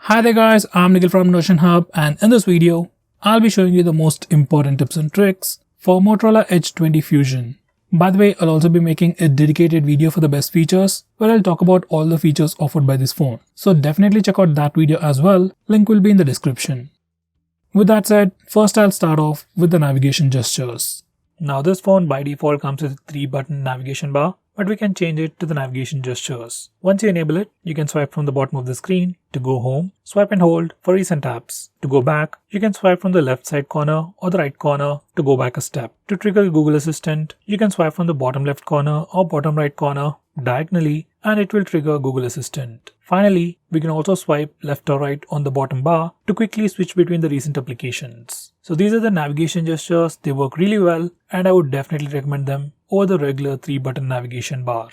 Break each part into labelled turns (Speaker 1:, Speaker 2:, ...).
Speaker 1: Hi there guys, I'm Nikhil from Notion Hub, and in this video, I'll be showing you the most important tips and tricks for Motorola Edge 20 Fusion. By the way, I'll also be making a dedicated video for the best features where I'll talk about all the features offered by this phone. So definitely check out that video as well, link will be in the description. With that said, first I'll start off with the navigation gestures. Now this phone by default comes with a 3-button navigation bar, but we can change it to the navigation gestures. Once you enable it, you can swipe from the bottom of the screen to go home, swipe and hold for recent apps. To go back, you can swipe from the left side corner or the right corner to go back a step. To trigger Google Assistant, you can swipe from the bottom left corner or bottom right corner diagonally and it will trigger Google Assistant. Finally, we can also swipe left or right on the bottom bar to quickly switch between the recent applications. So these are the navigation gestures, they work really well and I would definitely recommend them over the regular 3-button navigation bar.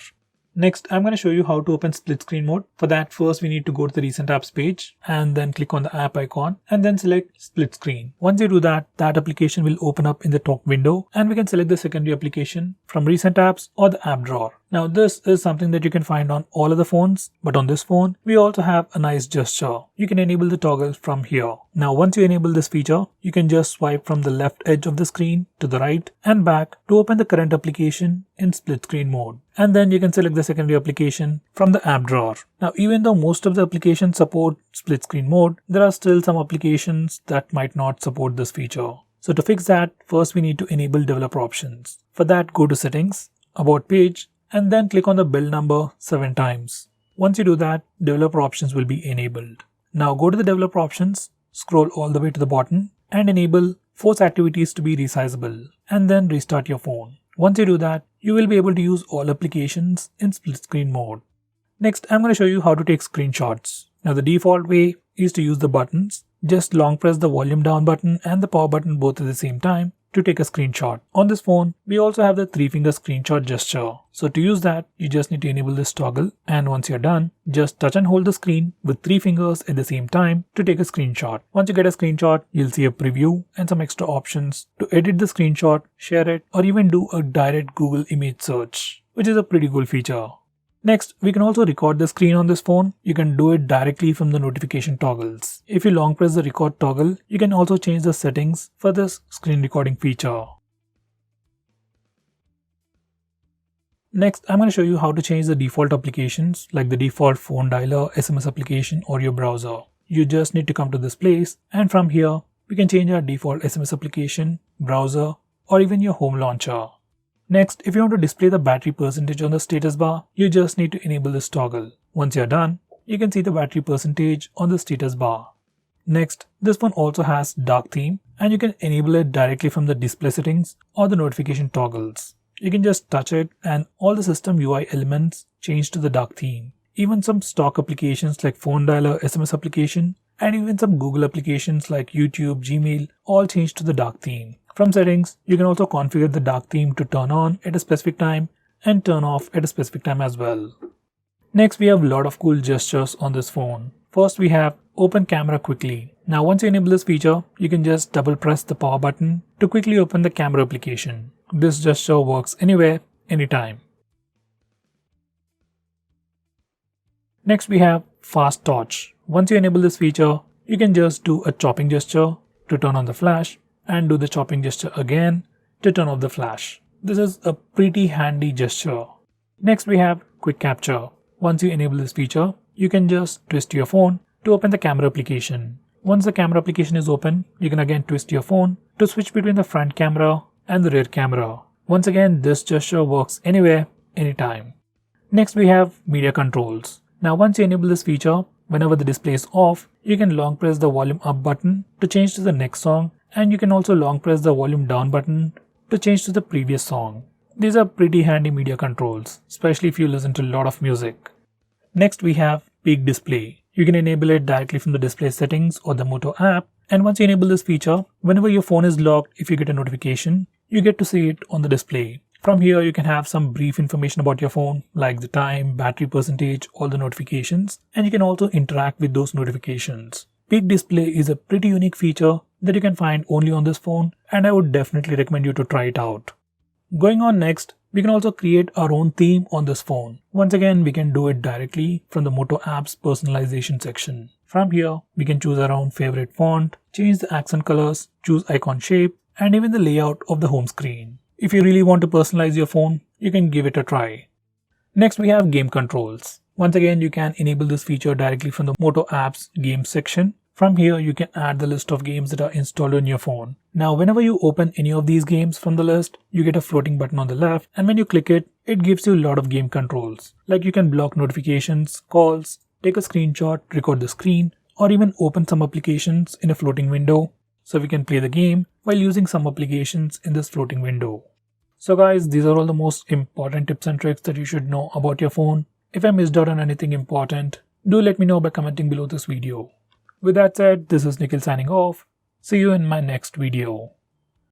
Speaker 1: Next, I'm going to show you how to open split screen mode. For that, first we need to go to the recent apps page and then click on the app icon and then select split screen. Once you do that, that application will open up in the top window and we can select the secondary application from recent apps or the app drawer. Now this is something that you can find on all of the phones, but on this phone, we also have a nice gesture. You can enable the toggle from here. Now once you enable this feature, you can just swipe from the left edge of the screen to the right and back to open the current application in split screen mode. And then you can select the secondary application from the app drawer. Now even though most of the applications support split screen mode, there are still some applications that might not support this feature. So to fix that, first we need to enable developer options. For that, go to settings, about page, and then click on the build number 7 times. Once you do that, developer options will be enabled. Now go to the developer options, scroll all the way to the bottom and enable force activities to be resizable and then restart your phone. Once you do that, you will be able to use all applications in split screen mode. Next, I'm going to show you how to take screenshots. Now the default way is to use the buttons. Just long press the volume down button and the power button both at the same time to take a screenshot. On this phone, we also have the 3-finger screenshot gesture. So to use that, you just need to enable this toggle and once you're done, just touch and hold the screen with 3 fingers at the same time to take a screenshot. Once you get a screenshot, you'll see a preview and some extra options to edit the screenshot, share it, or even do a direct Google image search, which is a pretty cool feature. Next, we can also record the screen on this phone. You can do it directly from the notification toggles. If you long press the record toggle, you can also change the settings for this screen recording feature. Next, I'm going to show you how to change the default applications like the default phone dialer, SMS application or your browser. You just need to come to this place and from here, we can change our default SMS application, browser or even your home launcher. Next, if you want to display the battery percentage on the status bar, you just need to enable this toggle. Once you're done, you can see the battery percentage on the status bar. Next, this one also has dark theme and you can enable it directly from the display settings or the notification toggles. You can just touch it and all the system UI elements change to the dark theme. Even some stock applications like phone dialer, SMS application and even some Google applications like YouTube, Gmail all change to the dark theme. From settings, you can also configure the dark theme to turn on at a specific time and turn off at a specific time as well. Next, we have a lot of cool gestures on this phone. First, we have open camera quickly. Now, once you enable this feature, you can just double press the power button to quickly open the camera application. This gesture works anywhere, anytime. Next, we have fast torch. Once you enable this feature, you can just do a chopping gesture to turn on the flash and do the chopping gesture again to turn off the flash. This is a pretty handy gesture. Next we have quick capture. Once you enable this feature, you can just twist your phone to open the camera application. Once the camera application is open, you can again twist your phone to switch between the front camera and the rear camera. Once again, this gesture works anywhere, anytime. Next we have media controls. Now once you enable this feature, whenever the display is off, you can long press the volume up button to change to the next song and you can also long press the volume down button to change to the previous song. These are pretty handy media controls, especially if you listen to a lot of music. Next we have peak display. You can enable it directly from the display settings or the Moto app and once you enable this feature, whenever your phone is locked, if you get a notification, you get to see it on the display. From here you can have some brief information about your phone like the time, battery percentage, all the notifications and you can also interact with those notifications. Peak display is a pretty unique feature that you can find only on this phone and I would definitely recommend you to try it out. Going on next, we can also create our own theme on this phone. Once again, we can do it directly from the Moto app's personalization section. From here, we can choose our own favorite font, change the accent colors, choose icon shape, and even the layout of the home screen. If you really want to personalize your phone, you can give it a try. Next, we have game controls. Once again, you can enable this feature directly from the Moto app's games section. From here, you can add the list of games that are installed on your phone. Now, whenever you open any of these games from the list, you get a floating button on the left, and when you click it, it gives you a lot of game controls. Like you can block notifications, calls, take a screenshot, record the screen, or even open some applications in a floating window. So we can play the game while using some applications in this floating window. So guys, these are all the most important tips and tricks that you should know about your phone. If I missed out on anything important, do let me know by commenting below this video. With that said, this is Nikhil signing off. See you in my next video.